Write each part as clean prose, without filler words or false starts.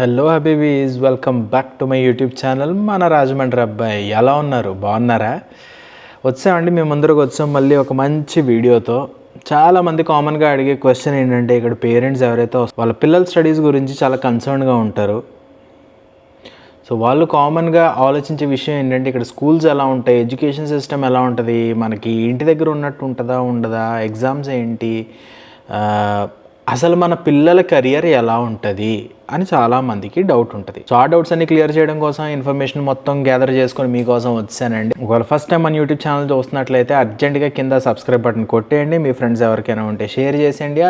Hello హబీబీస్, welcome back to my YouTube channel. మన రాజమండ్రి అబ్బాయి ఎలా ఉన్నారు? బాగున్నారా? వచ్చామండి, మేము ముందరకు వచ్చాం మళ్ళీ ఒక మంచి వీడియోతో. చాలామంది కామన్గా అడిగే క్వశ్చన్ ఏంటంటే, ఇక్కడ పేరెంట్స్ ఎవరైతే వాళ్ళ పిల్లల స్టడీస్ గురించి చాలా కన్సర్న్గా ఉంటారు. సో వాళ్ళు కామన్గా ఆలోచించే విషయం ఏంటంటే, ఇక్కడ స్కూల్స్ ఎలా ఉంటాయి, ఎడ్యుకేషన్ సిస్టమ్ ఎలా ఉంటుంది, మనకి ఇంటి దగ్గర ఉన్నట్టు ఉంటుందా ఉండదా, ఎగ్జామ్స్ ఏంటి, అసలు మన పిల్లల కెరియర్ ఎలా ఉంటుంది అని చాలామందికి డౌట్ ఉంటుంది. సో ఆ డౌట్స్ అన్ని క్లియర్ చేయడం కోసం ఇన్ఫర్మేషన్ మొత్తం గ్యాదర్ చేసుకొని మీకోసం వచ్చానండి. ఒకవేళ ఫస్ట్ టైం మన యూట్యూబ్ ఛానల్ చూస్తున్నట్లయితే అర్జెంట్గా కింద సబ్స్క్రైబ్ బటన్ కొట్టేయండి. మీ ఫ్రెండ్స్ ఎవరికైనా ఉంటే షేర్ చేసేయండి.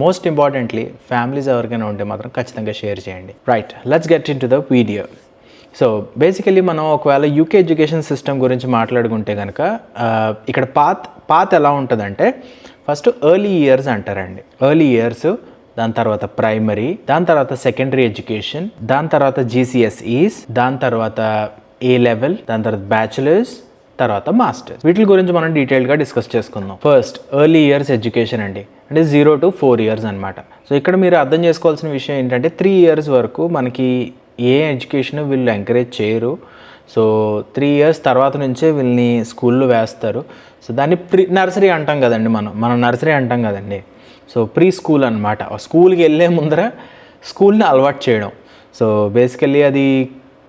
మోస్ట్ ఇంపార్టెంట్లీ ఫ్యామిలీస్ ఎవరికైనా ఉంటే మాత్రం ఖచ్చితంగా షేర్ చేయండి. Right, let's get in to the video. So basically మనం ఒకవేళ యూకే ఎడ్యుకేషన్ సిస్టమ్ గురించి మాట్లాడుకుంటే కనుక ఇక్కడ పాత్ ఎలా ఉంటుందంటే, ఫస్ట్ ఎర్లీ ఇయర్స్ అంటారండి. ఎర్లీ ఇయర్స్, దాని తర్వాత ప్రైమరీ, దాని తర్వాత సెకండరీ ఎడ్యుకేషన్, దాని తర్వాత జీసీఎస్ఈస్, దాని తర్వాత ఏ లెవెల్, దాని తర్వాత బ్యాచులర్స్, తర్వాత మాస్టర్స్. వీటి గురించి మనం డీటెయిల్గా డిస్కస్ చేసుకుందాం. ఫస్ట్ ఎర్లీ ఇయర్స్ ఎడ్యుకేషన్ అండి, అంటే 0 to 4 years అనమాట. సో ఇక్కడ మీరు అర్థం చేసుకోవాల్సిన విషయం ఏంటంటే, 3 years వరకు మనకి ఏ ఎడ్యుకేషన్ వీళ్ళు ఎంకరేజ్ చేయరు. సో 3 years తర్వాత నుంచే వీళ్ళని స్కూల్లో వేస్తారు. సో దాన్ని నర్సరీ అంటాం కదండి, మనం నర్సరీ అంటాం కదండి. సో ప్రీ స్కూల్ అనమాట. స్కూల్కి వెళ్ళే ముందర స్కూల్ని అలవాటు చేయడం. సో బేసికల్లీ అది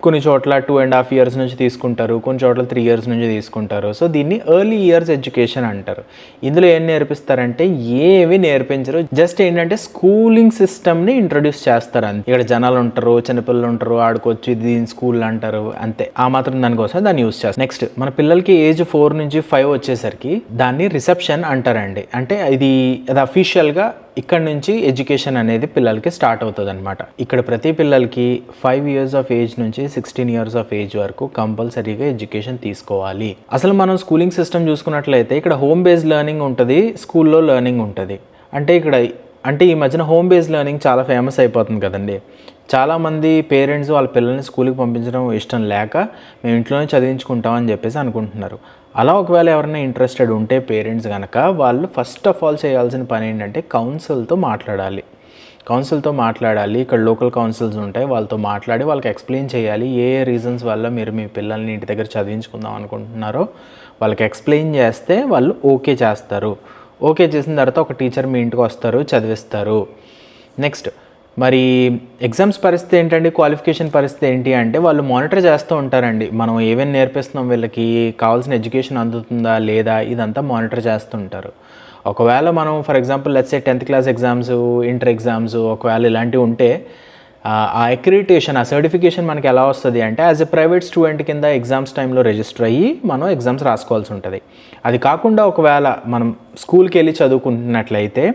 కొన్ని చోట్ల 2.5 years నుంచి తీసుకుంటారు, కొన్ని చోట్ల 3 years నుంచి తీసుకుంటారు. సో దీన్ని ఎర్లీ ఇయర్స్ ఎడ్యుకేషన్ అంటారు. ఇందులో ఏం నేర్పిస్తారంటే, ఏవి నేర్పించరు, జస్ట్ ఏంటంటే స్కూలింగ్ సిస్టమ్ని ఇంట్రొడ్యూస్ చేస్తారు. అంతే. ఇక్కడ జనాలు ఉంటారు, చిన్నపిల్లలు ఉంటారు, ఆడుకోవచ్చు, దీని స్కూల్ అంటారు, అంతే. ఆ మాత్రం దానికోసం దాన్ని యూస్ చేస్తారు. నెక్స్ట్, మన పిల్లలకి ఏజ్ 4 నుంచి 5 వచ్చేసరికి దాన్ని రిసెప్షన్ అంటారండి. అంటే అది అఫీషియల్గా ఇక్కడ నుంచి ఎడ్యుకేషన్ అనేది పిల్లలకి స్టార్ట్ అవుతుంది అనమాట. ఇక్కడ ప్రతి పిల్లలకి 5 years ఆఫ్ ఏజ్ నుంచి 16 years ఆఫ్ ఏజ్ వరకు కంపల్సరీగా ఎడ్యుకేషన్ తీసుకోవాలి. అసలు మనం స్కూలింగ్ సిస్టమ్ చూసుకున్నట్లయితే ఇక్కడ హోమ్ బేస్డ్ లెర్నింగ్ ఉంటుంది, స్కూల్లో లెర్నింగ్ ఉంటుంది. అంటే ఈ మధ్యన హోమ్ బేస్డ్ లెర్నింగ్ చాలా ఫేమస్ అయిపోతుంది కదండి. చాలామంది పేరెంట్స్ వాళ్ళ పిల్లల్ని స్కూల్కి పంపించడం ఇష్టం లేక మేము ఇంట్లోనే చదివించుకుంటామని చెప్పేసి అనుకుంటున్నారు. అలా ఒకవేళ ఎవరైనా ఇంట్రెస్టెడ్ ఉంటే పేరెంట్స్ కనుక, వాళ్ళు ఫస్ట్ ఆఫ్ ఆల్ చేయాల్సిన పని ఏంటంటే కౌన్సిల్తో మాట్లాడాలి. ఇక్కడ లోకల్ కౌన్సిల్స్ ఉంటాయి, వాళ్ళతో మాట్లాడి వాళ్ళకి ఎక్స్ప్లెయిన్ చేయాలి. ఏ రీజన్స్ వల్ల మీరు మీ పిల్లల్ని ఇంటి దగ్గర చదివించుకుందాం అనుకుంటున్నారో వాళ్ళకి ఎక్స్ప్లెయిన్ చేస్తే వాళ్ళు ఓకే చేస్తారు. ఓకే చేసిన తర్వాత ఒక టీచర్ మీ ఇంటికి వస్తారు, చదివిస్తారు. నెక్స్ట్, మరి ఎగ్జామ్స్ పరిస్థితి ఏంటండి, క్వాలిఫికేషన్ పరిస్థితి ఏంటి అంటే, వాళ్ళు మానిటర్ చేస్తూ ఉంటారండి. మనం ఏమేమి నేర్పిస్తున్నాం, వీళ్ళకి కావాల్సిన ఎడ్యుకేషన్ అందుతుందా లేదా, ఇదంతా మానిటర్ చేస్తుంటారు. ఒకవేళ మనం for example let's say 10th class exams, inter exams ఒకవేళ ఇలాంటివి ఉంటే, ఆ అక్రిడిటేషన్, ఆ సర్టిఫికేషన్ మనకి ఎలా వస్తుంది అంటే, యాజ్ ఎ ప్రైవేట్ స్టూడెంట్ కింద ఎగ్జామ్స్ టైంలో రిజిస్టర్ అయ్యి మనం ఎగ్జామ్స్ రాసుకోవాల్సి ఉంటుంది. అది కాకుండా ఒకవేళ మనం స్కూల్కి వెళ్ళి చదువుకుంటున్నట్లయితే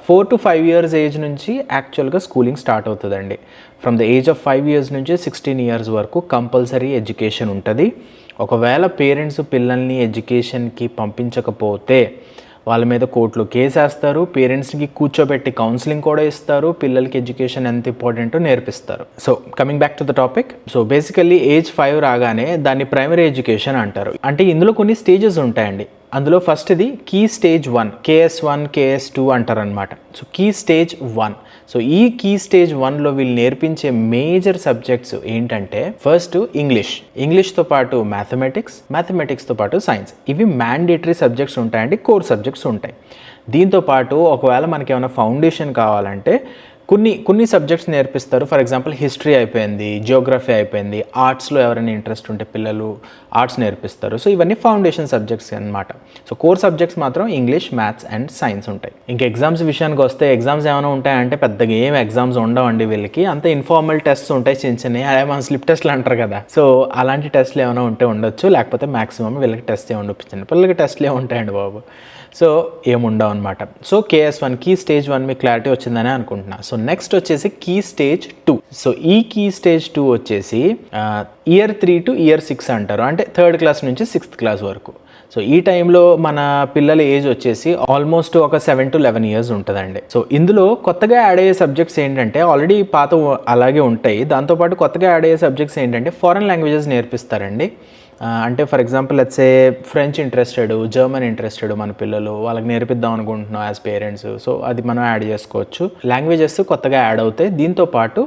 4 to 5 years ఏజ్ నుంచి యాక్చువల్గా స్కూలింగ్ స్టార్ట్ అవుతుందండి. From the age of 5 years నుంచి 16 years వరకు కంపల్సరీ ఎడ్యుకేషన్ ఉంటుంది. ఒకవేళ పేరెంట్స్ పిల్లల్ని ఎడ్యుకేషన్కి పంపించకపోతే వాళ్ళ మీద కోర్టులో కేసు వేస్తారు, పేరెంట్స్కి కూర్చోబెట్టి కౌన్సిలింగ్ కూడా ఇస్తారు, పిల్లలకి ఎడ్యుకేషన్ ఎంత ఇంపార్టెంటో నేర్పిస్తారు. So coming back to the topic. So basically age 5 రాగానే దాన్ని ప్రైమరీ ఎడ్యుకేషన్ అంటారు. అంటే ఇందులో కొన్ని స్టేజెస్ ఉంటాయండి. అందులో ఫస్ట్ది కీ స్టేజ్ 1, KS1, KS2 అంటారనమాట. So key stage 1. సో ఈ కీ స్టేజ్ 1లో వీళ్ళు నేర్పించే మేజర్ సబ్జెక్ట్స్ ఏంటంటే, ఫస్ట్ ఇంగ్లీష్తో పాటు మ్యాథమెటిక్స్తో పాటు సైన్స్. ఇవి మ్యాండేటరీ సబ్జెక్ట్స్ ఉంటాయండి, కోర్ సబ్జెక్ట్స్ ఉంటాయి. దీంతో పాటు ఒకవేళ మనకి ఏమైనా ఫౌండేషన్ కావాలంటే కొన్ని సబ్జెక్ట్స్ నేర్పిస్తారు. ఫర్ ఎగ్జాంపుల్ హిస్టరీ అయిపోయింది, జియోగ్రఫీ అయిపోయింది, ఆర్ట్స్లో ఎవరైనా ఇంట్రెస్ట్ ఉంటే పిల్లలు ఆర్ట్స్ నేర్పిస్తారు. సో ఇవన్నీ ఫౌండేషన్ సబ్జెక్ట్స్ అనమాట. సో కోర్ సబ్జెక్ట్స్ మాత్రం ఇంగ్లీష్, మ్యాథ్స్ అండ్ సైన్స్ ఉంటాయి. ఇంకా ఎగ్జామ్స్ విషయానికి వస్తే, ఎగ్జామ్స్ ఏమైనా ఉంటాయంటే పెద్దగా ఏం ఎగ్జామ్స్ ఉండవండి వీళ్ళకి. అంత ఇన్ఫార్మల్ టెస్ట్స్ ఉంటాయి, చిన్న అదే మన స్లిప్ టెస్ట్లు అంటారు కదా. సో అలాంటి టెస్ట్లు ఏమైనా ఉంటే ఉండొచ్చు, లేకపోతే మాక్సిమం వీళ్ళకి టెస్ట్ ఏమి పిల్లలకి టెస్ట్లు ఏముంటాయండి బాబు. సో ఏముండవు అనమాట. సో KS1 కీ స్టేజ్ 1 మీకు క్లారిటీ వచ్చిందని అనుకుంటున్నా. సో నెక్స్ట్ వచ్చేసి కీ స్టేజ్ 2. సో ఈ కీ స్టేజ్ 2 వచ్చేసి year 3 to year 6 అంటారు. అంటే 3rd class నుంచి 6th class వరకు. సో ఈ టైంలో మన పిల్లల ఏజ్ వచ్చేసి ఆల్మోస్ట్ ఒక 7 to 11 years ఉంటుందండి. సో ఇందులో కొత్తగా యాడ్ అయ్యే సబ్జెక్ట్స్ ఏంటంటే, ఆల్రెడీ పాత అలాగే ఉంటాయి, దాంతోపాటు కొత్తగా యాడ్ అయ్యే సబ్జెక్ట్స్ ఏంటంటే ఫారెన్ లాంగ్వేజెస్ నేర్పిస్తారండి. అంటే for example let's say French interested, German interested మన పిల్లలు, వాళ్ళకి నేర్పిద్దాం అనుకుంటున్నాం యాజ్ పేరెంట్స్. సో అది మనం యాడ్ చేసుకోవచ్చు. లాంగ్వేజెస్ కొత్తగా యాడ్ అవుతాయి. దీంతో పాటు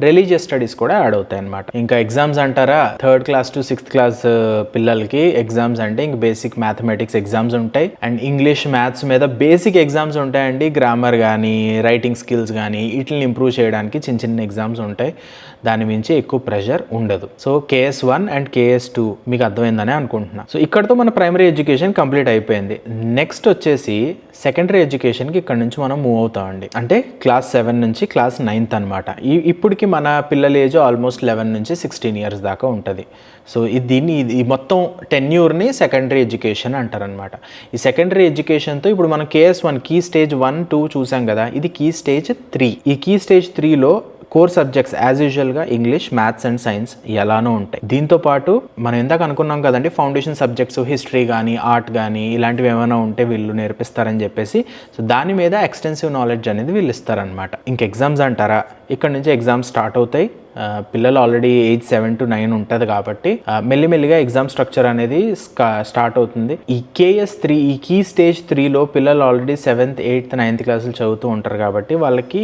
రిలీజియస్ స్టడీస్ కూడా యాడ్ అవుతాయి అనమాట. ఇంకా ఎగ్జామ్స్ అంటారా, 3rd class to 6th class పిల్లలకి ఎగ్జామ్స్ అంటే ఇంక బేసిక్ మ్యాథమెటిక్స్ ఎగ్జామ్స్ ఉంటాయి, అండ్ ఇంగ్లీష్ మ్యాథ్స్ మీద బేసిక్ ఎగ్జామ్స్ ఉంటాయండి. గ్రామర్ కానీ రైటింగ్ స్కిల్స్ కానీ వీటిని ఇంప్రూవ్ చేయడానికి చిన్న చిన్న ఎగ్జామ్స్ ఉంటాయి. దాని మించి ఎక్కువ ప్రెషర్ ఉండదు. సో KS1 అండ్ KS2 మీకు అర్థమైందని అనుకుంటున్నా. సో ఇక్కడతో మన ప్రైమరీ ఎడ్యుకేషన్ కంప్లీట్ అయిపోయింది. నెక్స్ట్ వచ్చేసి సెకండరీ ఎడ్యుకేషన్కి ఇక్కడ నుంచి మనం మూవ్ అవుతామండి. అంటే క్లాస్ 7 నుంచి క్లాస్ 9th అనమాట. ఇప్పటికి మన పిల్లల ఏజ్ ఆల్మోస్ట్ 11 నుంచి 16 ఇయర్స్ దాకా ఉంటుంది. సో ఈ మొత్తం టెన్యూర్ని సెకండరీ ఎడ్యుకేషన్ అంటారనమాట. ఈ సెకండరీ ఎడ్యుకేషన్తో ఇప్పుడు మనం KS1 కీ స్టేజ్ 1, 2 చూసాం కదా, ఇది కీ స్టేజ్ 3. ఈ కీ స్టేజ్ 3లో కోర్ సబ్జెక్ట్స్ యాజ్ యూజువల్గా ఇంగ్లీష్, మ్యాథ్స్ అండ్ సైన్స్ ఎలానో ఉంటాయి. దీంతో పాటు మనం ఇందాక అనుకున్నాం కదండి, ఫౌండేషన్ సబ్జెక్ట్స్ హిస్టరీ కానీ ఆర్ట్ కానీ ఇలాంటివి ఏమైనా ఉంటే వీళ్ళు నేర్పిస్తారని చెప్పేసి. సో దాని మీద ఎక్స్టెన్సివ్ నాలెడ్జ్ అనేది వీళ్ళు ఇస్తారనమాట. ఇంక ఎగ్జామ్స్ అంటారా, ఇక్కడ నుంచి ఎగ్జామ్స్ స్టార్ట్ అవుతాయి. పిల్లలు ఆల్రెడీ ఏజ్ 7 to 9 ఉంటుంది కాబట్టి మెల్లిమెల్లిగా ఎగ్జామ్ స్ట్రక్చర్ అనేది స్టార్ట్ అవుతుంది. ఈ KS3, ఈ కీ స్టేజ్ 3లో పిల్లలు ఆల్రెడీ 7th, 8th, 9th క్లాసులు చదువుతూ ఉంటారు కాబట్టి వాళ్ళకి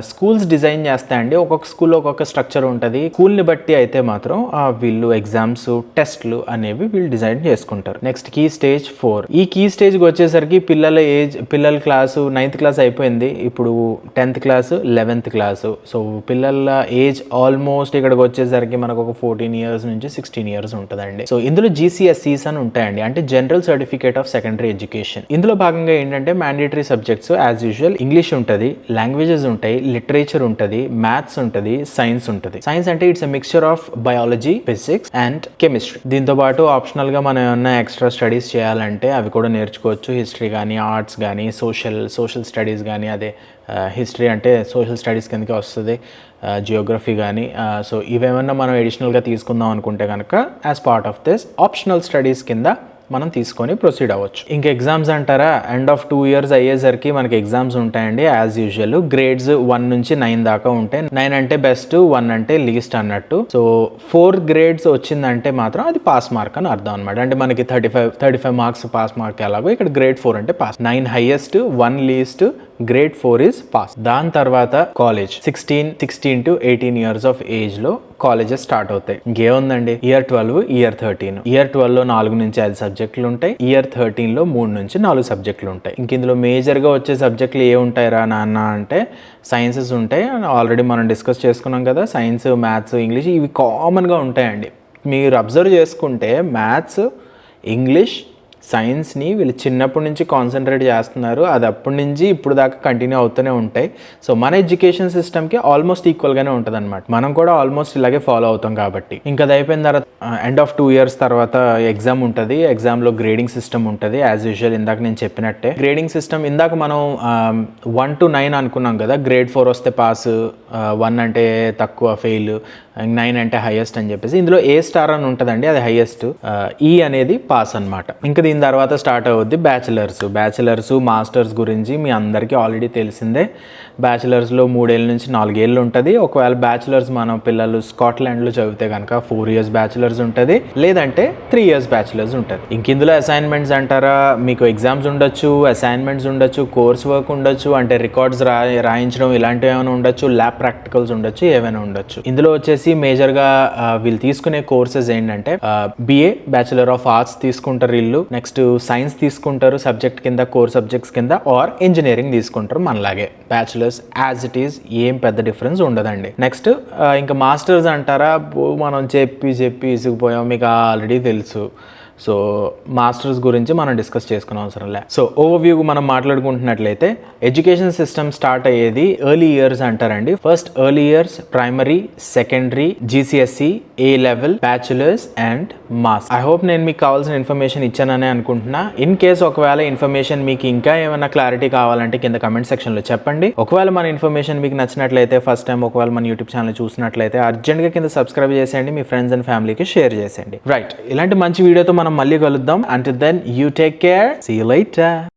స్కూల్స్ డిజైన్ చేస్తాయండి. ఒక్కొక్క స్కూల్లో ఒక్కొక్క స్ట్రక్చర్ ఉంటుంది. స్కూల్ని బట్టి అయితే మాత్రం వీళ్ళు ఎగ్జామ్స్, టెస్ట్లు అనేవి వీళ్ళు డిజైన్ చేసుకుంటారు. Next key stage 4. ఈ కీ స్టేజ్కి వచ్చేసరికి పిల్లల క్లాసు 9th క్లాస్ అయిపోయింది. ఇప్పుడు 10th class, 11th class. So పిల్లల ఏజ్ ఆల్మోస్ట్ ఇక్కడికి వచ్చేసరికి మనకు ఒక 14 ఇయర్స్ నుంచి 16 ఇయర్స్ ఉంటుందండి. సో ఇందులో GCSEs అని ఉంటాయండి, అంటే general certificate of secondary education. ఇందులో భాగంగా ఏంటంటే mandatory subjects as usual English ఉంటుంది, లాంగ్వేజెస్ ఉంటాయి, లిటరేచర్ ఉంటుంది, మ్యాథ్స్ ఉంటుంది, సైన్స్ ఉంటుంది. సైన్స్ అంటే it's a mixture of biology, physics and chemistry. దీంతో పాటు ఆప్షనల్ గా మనం ఏమన్నా ఎక్స్ట్రా స్టడీస్ చేయాలంటే అవి కూడా నేర్చుకోవచ్చు. హిస్టరీ కానీ, ఆర్ట్స్ కానీ, సోషల్ స్టడీస్ కానీ, అదే హిస్టరీ అంటే సోషల్ స్టడీస్ కిందకి వస్తుంది, జియోగ్రఫీ కానీ. సో ఇవేమన్నా మనం ఎడిషనల్గా తీసుకుందాం అనుకుంటే కనుక as part of this optional studies కింద మనం తీసుకొని ప్రొసీడ్ అవ్వచ్చు. ఇంకా ఎగ్జామ్స్ అంటారా, ఎండ్ ఆఫ్ 2 years అయ్యేసరికి మనకి ఎగ్జామ్స్ ఉంటాయండి యాజ్ యూజువల్. గ్రేడ్స్ 1 నుంచి 9 దాకా ఉంటాయి. 9 అంటే బెస్ట్, 1 అంటే లీస్ట్ అన్నట్టు. సో 4 grades వచ్చిందంటే మాత్రం అది పాస్ మార్క్ అని అర్థం అనమాట. అంటే మనకి 35 మార్క్స్ పాస్ మార్క్ ఎలాగో ఇక్కడ గ్రేడ్ 4 అంటే pass. 9 highest, 1 least, grade 4 is pass. దాని తర్వాత college 16 to 18 years of age లో కాలేజెస్ స్టార్ట్ అవుతాయి. ఇంకేముందండి, ఇయర్ 12, ఇయర్ 13. ఇయర్ 12 లో 4 నుంచి 5 సబ్జెక్టులు ఉంటాయి. ఇయర్ 13 లో 3 నుంచి 4 సబ్జెక్టులు ఉంటాయి. ఇంక ఇందులో మేజర్ గా వచ్చే సబ్జెక్టులు ఏ ఉంటాయిరా నాన్న అంటే సైన్సెస్ ఉంటాయి. ఆల్రెడీ మనం డిస్కస్ చేసుకున్నాం కదా, సైన్స్, మ్యాథ్స్, ఇంగ్లీష్ ఇవి కామన్ గా ఉంటాయండి. మీరు అబ్జర్వ్ చేసుకుంటే మ్యాథ్స్, ఇంగ్లీష్, సైన్స్ని వీళ్ళు చిన్నప్పటి నుంచి కాన్సన్ట్రేట్ చేస్తున్నారు. అది అప్పటి నుంచి ఇప్పుడు దాకా కంటిన్యూ అవుతూనే ఉంటాయి. సో మన ఎడ్యుకేషన్ సిస్టమ్కి ఆల్మోస్ట్ ఈక్వల్గానే ఉంటుంది అనమాట. మనం కూడా ఆల్మోస్ట్ ఇలాగే ఫాలో అవుతాం కాబట్టి. ఇంకా అది అయిపోయిన తర్వాత ఎండ్ ఆఫ్ 2 years తర్వాత ఎగ్జామ్ ఉంటుంది. ఎగ్జామ్లో గ్రేడింగ్ సిస్టమ్ ఉంటుంది యాజ్ యూజువల్. ఇందాక నేను చెప్పినట్టే గ్రేడింగ్ సిస్టమ్. ఇందాక మనం 1 to 9 అనుకున్నాం కదా, గ్రేడ్ 4 వస్తే పాస్, 1 అంటే తక్కువ, ఫెయిల్, 9 అంటే హైయెస్ట్ అని చెప్పేసి. ఇందులో A స్టార్ అని ఉంటుందండి, అది హైయెస్ట్. E అనేది పాస్ అనమాట. ఇంకా దీని తర్వాత స్టార్ట్ అవుద్ది బ్యాచిలర్స్, మాస్టర్స్ గురించి మీ అందరికీ ఆల్రెడీ తెలిసిందే. బ్యాచిలర్స్లో 3 ఏళ్ళ నుంచి 4 ఏళ్ళు ఉంటుంది. ఒకవేళ బ్యాచిలర్స్ మన పిల్లలు స్కాట్లాండ్లో చదివితే కనుక 4 years బ్యాచిలర్స్ ఉంటుంది, లేదంటే 3 years బ్యాచిలర్స్ ఉంటుంది. ఇంక ఇందులో అసైన్మెంట్స్ అంటారా, మీకు ఎగ్జామ్స్ ఉండొచ్చు, అసైన్మెంట్స్ ఉండొచ్చు, కోర్స్ వర్క్ ఉండొచ్చు, అంటే రికార్డ్స్ రాయించడం ఇలాంటివి ఏమైనా ఉండొచ్చు, ల్యాబ్ ప్రాక్టికల్స్ ఉండొచ్చు, ఏమైనా ఉండొచ్చు. ఇందులో వచ్చేసి మేజర్గా వీళ్ళు తీసుకునే కోర్సెస్ ఏంటంటే BA బ్యాచిలర్ ఆఫ్ ఆర్ట్స్ తీసుకుంటారు వీళ్ళు. నెక్స్ట్ సైన్స్ తీసుకుంటారు సబ్జెక్ట్ కింద, కోర్ సబ్జెక్ట్స్ కింద, ఆర్ ఇంజనీరింగ్ తీసుకుంటారు మనలాగే బ్యాచిలర్స్. యాజ్ ఇట్ ఈస్ ఏం పెద్ద డిఫరెన్స్ ఉండదండి. నెక్స్ట్ ఇంకా మాస్టర్స్ అంటారా, మనం చెప్పి ఇసుకుపోయాం, మీకు ఆల్రెడీ తెలుసు. సో మాస్టర్స్ గురించి మనం డిస్కస్ చేసుకునే అవసరం లే. సో ఓవర్వ్యూ మనం మాట్లాడుకుంటున్నట్లయితే ఎడ్యుకేషన్ సిస్టమ్ స్టార్ట్ అయ్యేది ఎర్లీ ఇయర్స్ అంటారండి. First early years primary, secondary, GCSE, A level, bachelors and masters. I hope నేను మీకు కావాల్సిన ఇన్ఫర్మేషన్ ఇచ్చానని అనుకుంటున్నా. ఇన్ కేస్ ఒకవేళ ఇన్ఫర్మేషన్ మీకు ఇంకా ఏమైనా క్లారిటీ కావాలంటే కింద కమెంట్ సెక్షన్లో చెప్పండి. ఒకవేళ మన ఇన్ఫర్మేషన్ మీకు నచ్చినట్లయితే, ఫస్ట్ టైం ఒకవేళ మన యూట్యూబ్ ఛానల్ చూసినట్లయితే అర్జెంట్గా కింద సబ్స్క్రైబ్ చేసేయండి, మీ ఫ్రెండ్స్ అండ్ ఫ్యామిలీకి షేర్ చేసేయండి. రైట్, ఇలాంటి మంచి వీడియోతో మనం మళ్ళీ కలుద్దాం. Until then, you take care. See you later.